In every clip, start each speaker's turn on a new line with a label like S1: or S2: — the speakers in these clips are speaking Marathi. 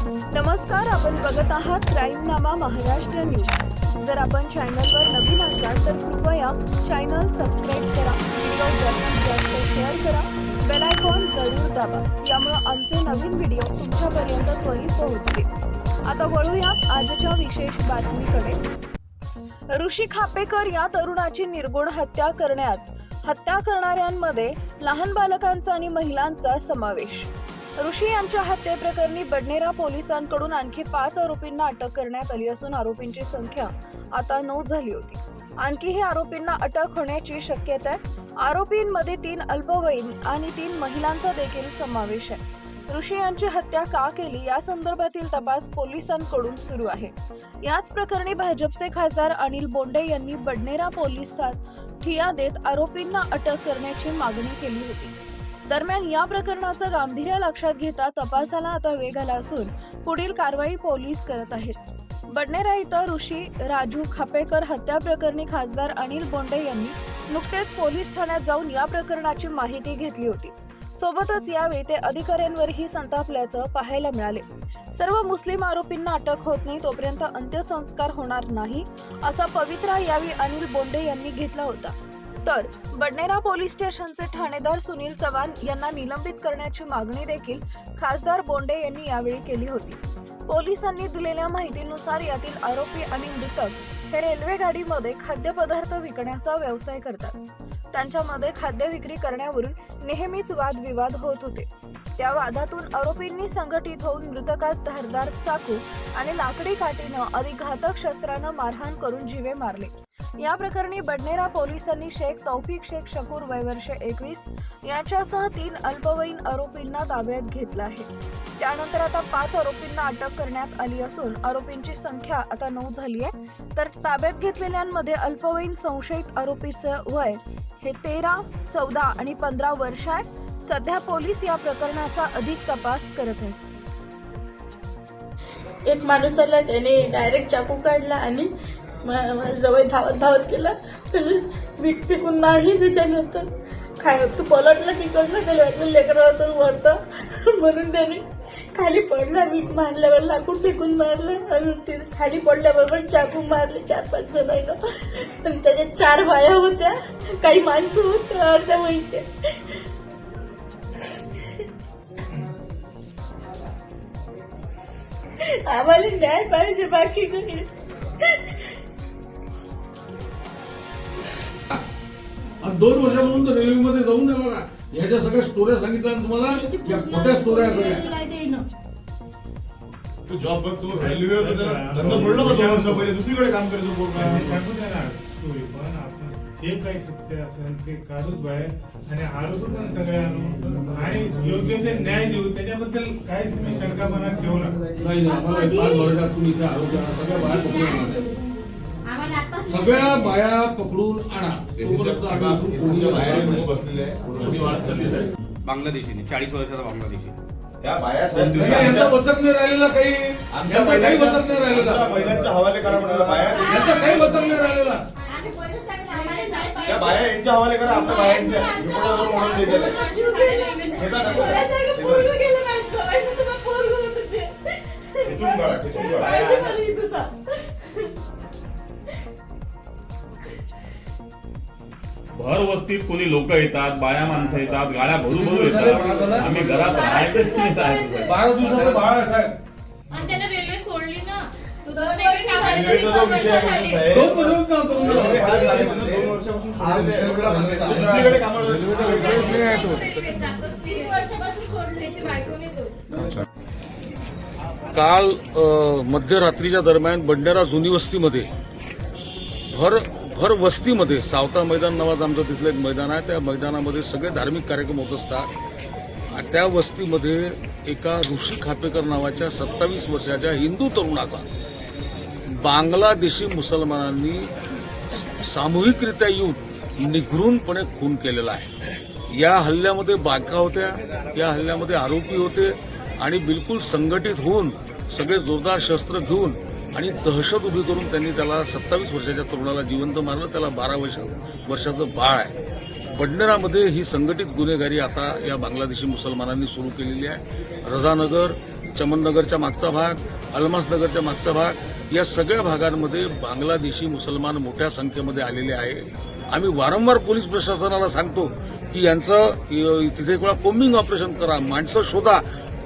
S1: नमस्कार, आपण बघत आहात क्राईमनामा महाराष्ट्र न्यूज। जर आपण चॅनलवर नवीन असाल तर कृपया चॅनल सबस्क्राइब करा, व्हिडिओ जास्तीत जास्त शेअर करा, बेल आयकॉन जरूर दाबा, यामुळे आमचे नवीन व्हिडिओ तुमच्यापर्यंत त्वरित पोहोचतील। आता वळूया आजच्या विशेष बातमीकडे। ऋषी खापेकर या तरुणाची निर्गुण हत्या करणाऱ्यांमध्ये लहान बालकांचा आणि महिलांचा समावेश। ऋषी यांच्या हत्येप्रकरणी बडनेरा पोलिसांकडून आणखी 5 आरोपींना अटक करण्यात आली असून आरोपींची संख्या आता 9 झाली होती। आणखीही आरोपींना अटक होण्याची शक्यता आहे। आरोपींमध्ये 3 अल्पवयीन आणि 3 महिलांचा देखील समावेश आहे। ऋषी यांची हत्या का केली या संदर्भातील तपास पोलिसांकडून सुरू आहे। याच प्रकरणी भाजपचे खासदार अनिल बोंडे यांनी बडनेरा पोलिसात ठिया देत आरोपींना अटक करण्याची मागणी केली होती। दरम्यान या प्रकरणाचं गांभीर्य लक्षात घेता तपासाला आता वेग आला असून पुढील कारवाई पोलीस करत आहेत। बडनेरा इथं ऋषी राजू खापेकर हत्या प्रकरणी खासदार अनिल बोंडे यांनी नुकतेच पोलीस ठाण्यात जाऊन या प्रकरणाची माहिती घेतली होती। सोबतच यावेळी ते अधिकाऱ्यांवरही संतापल्याचं पाहायला मिळाले। सर्व मुस्लिम आरोपींना अटक होत नाही तोपर्यंत अंत्यसंस्कार होणार नाही असा पवित्रा यावेळी अनिल बोंडे यांनी घेतला होता। तर बडनेरा पोलीस स्टेशनचे ठाणेदार सुनील चव्हाण यांना निलंबित करण्याची मागणी देखील खासदार बोंडे यांनी यावेळी केली होती। पोलिसांनी दिलेल्या माहितीनुसार यातील आरोपी आणि मृतक हे रेल्वे गाडीमध्ये खाद्यपदार्थ विकण्याचा व्यवसाय करतात। त्यांच्यामध्ये खाद्य विक्री करण्यावरून नेहमीच वादविवाद होत होते। त्या वादातून आरोपींनी संघटित होऊन मृतकास धारदार चाकू आणि लाकडी काठीनं अधिक घातक शस्त्रानं मारहाण करून जीवे मारले। या प्रकरणी बडनेरा पोलिसांनी शेख तौफिक शेख शकूर वय वर्ष 21 याच्यासह 3 अल्पवयीन आरोपींना ताब्यात घेतलं आहे। त्यानंतर आता 5 आरोपींना अटक करण्यात आली असून आरोपींची संख्या आता 9 झाली आहे। तर ताब्यात घेतलेल्यांमध्ये अल्पवयीन संशयित आरोपीचं वय हे 13, 14 आणि 15 वर्ष आहे। सध्या पोलीस या प्रकरणाचा अधिक तपास करत आहेत।
S2: एक माणूस आला, त्याने डायरेक्ट चाकू काढला आणि जवळ धावत केला, मीठ फेकून मारली। त्याच्यानंतर तू पलटला तिकडनं, त्याला वाटलं लेकरातून वरतं म्हणून त्याने खाली पडला, मीठ मारल्यावर लाकूड फेकून मारलं आणि ते खाली पडल्याबरोबर चाकू मारले 4-5 जणांना। आणि त्याच्यात 4 बाया होत्या, काही माणसं होत्या अर्ध्या वयच्या। आम्हाला न्याय पाहिजे, बाकी काही।
S3: 2 वर्षापासून तर रेल्वेमध्ये जाऊन गेला ना, याच्या सगळ्या स्टोऱ्या सांगितल्या तुम्हाला, या खोट्या स्टोऱ्या सगळ्या।
S4: तू जॉब बघ, तू रेल्वे धंदा सोडला का 2 वर्ष पहिले, दुसरीकडे काम करतो
S5: स्टोरी। पण आपण जे काही सत्य असेल ते काढूच बाहेर आणि आरोप पण सगळ्यांना आणि योग्य ते न्याय देऊ, त्याच्याबद्दल काही तुम्ही शंका मनात ठेवू नका।
S3: नाही, आम्हाला 5 वर्षात तुम्ही इथे आरोप करा, सगळ्या बाया पकडून आणा, सगळ्या बाया पकडून आणा।
S6: बांगलादेशीने 40 वर्षाचा बांगलादेशी,
S4: त्या बाया
S3: यांचा वचक नाही राहिलेला, काही वचक नाही राहिलेला,
S4: महिलांचा हवाले करा म्हणून बाया,
S3: यांचा काही वचक नाही राहिलेला।
S4: त्या बाया यांच्या हवाले करा, आपल्या बायांच्या म्हणून
S7: भर वस्तीत कोणी लोक येतात, बाया माणसं येतात, गाड्या भरू येतात, आम्ही घरात राहायचंच नाही।
S3: 12 दिवसाचं बाळ साहेब
S8: आणि त्याला रेल्वे सोडली ना,
S4: रेल्वेचा जो विषय आहे साहेब,
S3: 2 वर्षापासून काम करून राहिलो।
S4: 2 वर्षापासून दुसरीकडे कामाला
S3: काल मध्यरात्रीच्या दरम्यान बडनेरा जुनी वस्तीमध्ये भर वस्तीमध्ये सावता मैदान नावाचं आमचं तिथलं एक मैदान आहे, त्या मैदानामध्ये सगळे धार्मिक कार्यक्रम होत असतात। त्या वस्तीमध्ये एका ऋषी खापेकर नावाच्या 27 वर्षाच्या हिंदू तरुणाचा बांगलादेशी मुसलमानांनी सामूहिकरित्या येऊन निगृणपणे खून केलेला आहे। या हल्ल्यामध्ये बायका होत्या, या हल्ल्यामध्ये आरोपी होते आणि बिलकुल संघटित होऊन सगळे जोरदार शस्त्र घेऊन आणि दहशत उभी करून त्यांनी त्याला 27 वर्षाच्या तरुणाला जिवंत मारलं। त्याला 12 वर्षाचं बाळ आहे। बडनेरामध्ये ही संघटित गुन्हेगारी आता या बांगलादेशी मुसलमानांनी सुरू केलेली आहे। रजानगर चमननगरच्या मागचा भाग, अल्मासनगरच्या मागचा भाग, या सगळ्या भागांमध्ये बांगलादेशी मुसलमान मोठ्या संख्येमध्ये आलेले आहे. आम्ही वारंवार पोलीस प्रशासनाला सांगतो की यांचं तिथे एक वेळा कोम्बिंग ऑपरेशन करा, माणसं शोधा,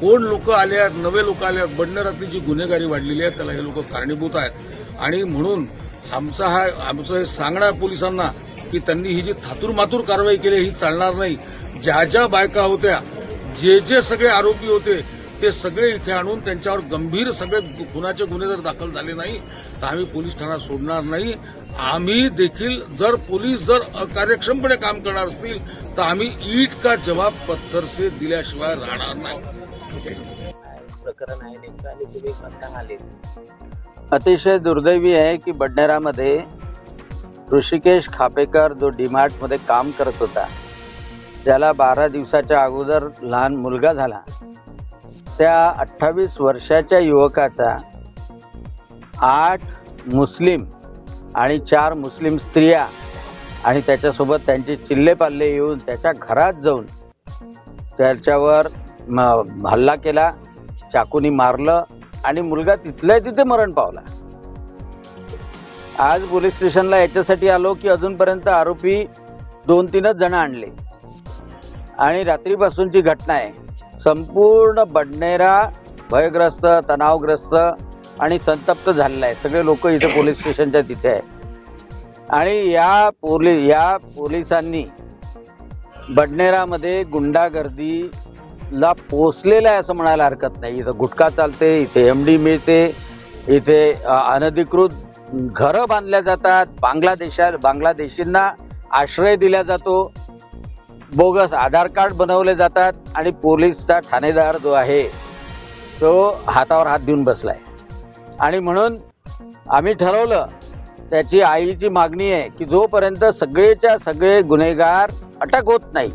S3: कोण लोक आले आहेत, नवे लोक आले आहेत. बडनेरातली जी गुन्हेगारी वाढलेली आहे त्याला हे लोक कारणीभूत आहेत. आणि म्हणून आमचं हे सांगणं आहे पोलिसांना की त्यांनी ही जी थातूरमातूर कारवाई केली ही चालणार नाही. ज्या ज्या बायका होत्या, जे सगळे आरोपी होते ते सगळे इथे आणून त्यांच्यावर गंभीर सगळे खुनाचे गुन्हे जर दाखल झाले नाही तर आम्ही पोलीस ठाणा सोडणार नाही. आम्ही देखील जर पोलीस कार्यक्षमपणे काम करणार असतील तर आम्ही ईट का जवाब पत्थर से दिल्याशिवाय राहणार नाही.
S9: प्रकरण आहे नेमकं आणि तुम्ही स्वतः आले.
S10: अतिशय दुर्दैवी आहे की बडनेरामध्ये ऋषिकेश खापेकर जो डीमार्टमध्ये काम करत होता त्याला 12 दिवसाच्या अगोदर लहान मुलगा झाला. त्या 28 वर्षाच्या युवकाचा 8 मुस्लिम आणि 4 मुस्लिम स्त्रिया आणि त्याच्यासोबत त्यांचे चिल्लेपाल्ले येऊन त्याच्या घरात जाऊन त्याच्यावर हल्ला केला, चाकूनी मारलं आणि मुलगा तिथल्या तिथे मरण पावला. आज पोलीस स्टेशनला याच्यासाठी आलो की अजूनपर्यंत आरोपी 2-3 जण आणले आणि रात्रीपासूनची घटना आहे. संपूर्ण बडनेरा भयग्रस्त, तणावग्रस्त आणि संतप्त झालेला आहे. सगळे लोक इथे पोलीस स्टेशनच्या तिथे आहे आणि या पोलिसांनी बडनेरामध्ये गुंडागर्दीला पोचलेलं आहे असं म्हणायला हरकत नाही. इथं गुटखा चालते, इथे MD मिळते, इथे अनधिकृत घरं बांधल्या जातात, बांगलादेशींना आश्रय दिला जातो, बोगस आधार कार्ड बनवले जातात आणि पोलीसचा ठाणेदार जो आहे तो हातावर हात देऊन बसलाय. आणि म्हणून आम्ही ठरवलं, त्याची आईची मागणी आहे की जोपर्यंत सगळेच्या सगळे गुन्हेगार अटक होत नाही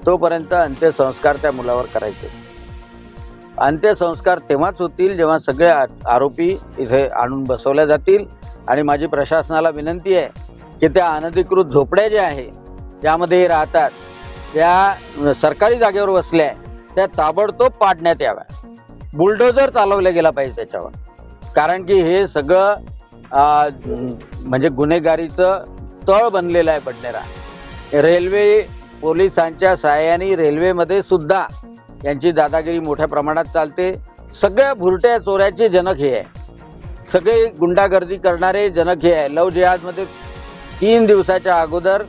S10: तोपर्यंत अंत्यसंस्कार त्या मुलावर करायचे. अंत्यसंस्कार तेव्हाच होतील जेव्हा सगळे आरोपी इथे आणून बसवल्या जातील. आणि माझी प्रशासनाला विनंती आहे की त्या अनधिकृत झोपड्या ज्या आहे त्यामध्ये राहतात त्या सरकारी जागेवर बसल्या त्या ताबडतोब पाडण्यात याव्या. बुलडोजर चालवला गेला पाहिजे त्याच्यावर, कारण की हे सगळं म्हणजे गुन्हेगारीचं तळ बनलेलं आहे बडनेरा. रेल्वे पोलिसांच्या सहाय्याने रेल्वेमध्ये सुद्धा यांची दादागिरी मोठ्या प्रमाणात चालते. सगळ्या भुरट्या चोऱ्याचे जनक हे आहे, सगळे गुंडागर्दी करणारे जनक हे आहे. लव जिहादमध्ये 3 दिवसाच्या अगोदर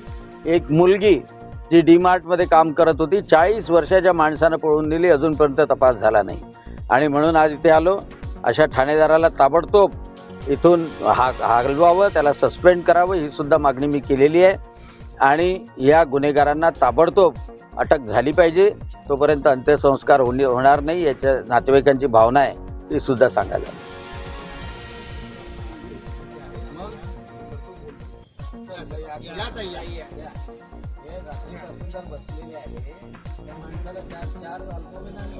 S10: एक मुलगी जी डीमार्टमध्ये काम करत होती 40 वर्षाच्या माणसानं पळून दिली, अजूनपर्यंत तपास झाला नाही. आणि म्हणून आज इथे आलो. अशा ठाणेदाराला ताबडतोब इथून हलवावं, त्याला सस्पेंड करावं ही सुद्धा मागणी मी केलेली आहे. आणि या गुन्हेगारांना ताबडतोब अटक झाली पाहिजे. तोपर्यंत अंत्यसंस्कार होणार नाही याच्या नातेवाईकांची भावना आहे ती सुद्धा सांगायला. बसलेले आहे त्या माणसाला 4 अल्पवयीन आणि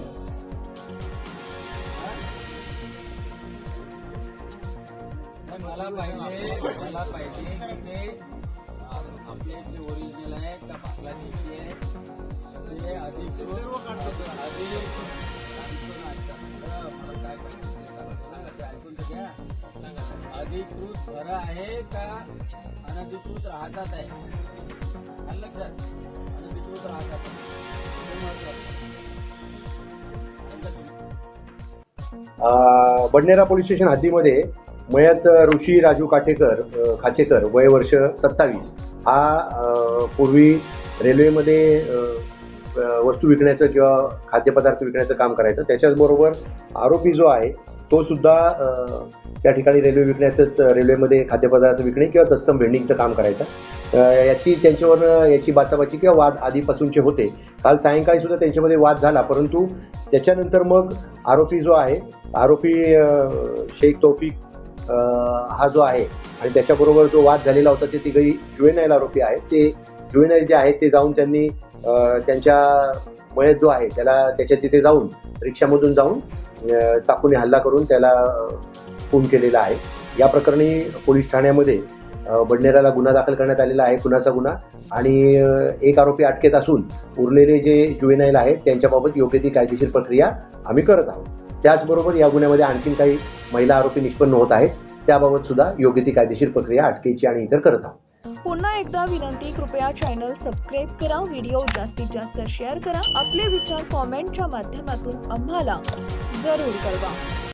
S10: मला पाहिजे की ते आपले जे ओरिजिनल आहे का बांगलादेशी आहे ते अधिकृत काय पाहिजे ऐकून तर घ्या. अधिकृत घरं आहे का अनधिकृत राहतात आहे, लक्षात अनधिकृत राहतात
S11: बडनेरा पोलीस स्टेशन हद्दीमध्ये मयत ऋषी राजू खाचेकर वय वर्ष 27 हा पूर्वी रेल्वेमध्ये वस्तू विकण्याचं किंवा खाद्यपदार्थ विकण्याचं काम करायचं. त्याच्याचबरोबर आरोपी जो आहे तो सुद्धा त्या ठिकाणी रेल्वेमध्ये खाद्यपदार्थ विकणे किंवा तत्सम व्हेंडिंगचं काम करायचं. याची बाचाबाची किंवा वाद आधीपासूनचे होते. काल सायंकाळी सुद्धा त्यांच्यामध्ये वाद झाला, परंतु त्याच्यानंतर मग आरोपी जो आहे शेख तौफिक हा जो आहे आणि त्याच्याबरोबर जो वाद झालेला होता ते तिघही जुवेनाईल आरोपी आहेत. ते जुवेनाईल जे आहेत ते जाऊन त्यांनी त्यांच्या मयत जो आहे त्याला त्याच्या तिथे जाऊन रिक्षामधून जाऊन चाकूने हल्ला करून त्याला खून केलेला आहे. या प्रकरणी पोलीस ठाण्यामध्ये बडनेराला गुन्हा दाखल करण्यात आलेला आहे, खुनाचा गुन्हा. आणि एक आरोपी अटकेत असून उरलेले जे जुवेनाईल आहेत त्यांच्याबाबत योग्य ती कायदेशीर प्रक्रिया आम्ही करत आहोत. त्याचबरोबर या गुन्ह्यामध्ये आणखीन काही महिला आरोपी निष्पन्न होत आहेत. त्याबाबत सुद्धा योग्य ती कायदेशीर प्रक्रिया अटकेची आणि इतर करत आहोत.
S1: पुन्हा एकदा विनंती, कृपया चॅनल सबस्क्राईब करा, व्हिडिओ जास्तीत जास्त शेअर करा, आपले विचार कॉमेंटच्या माध्यमातून आम्हाला जरूर कळवा.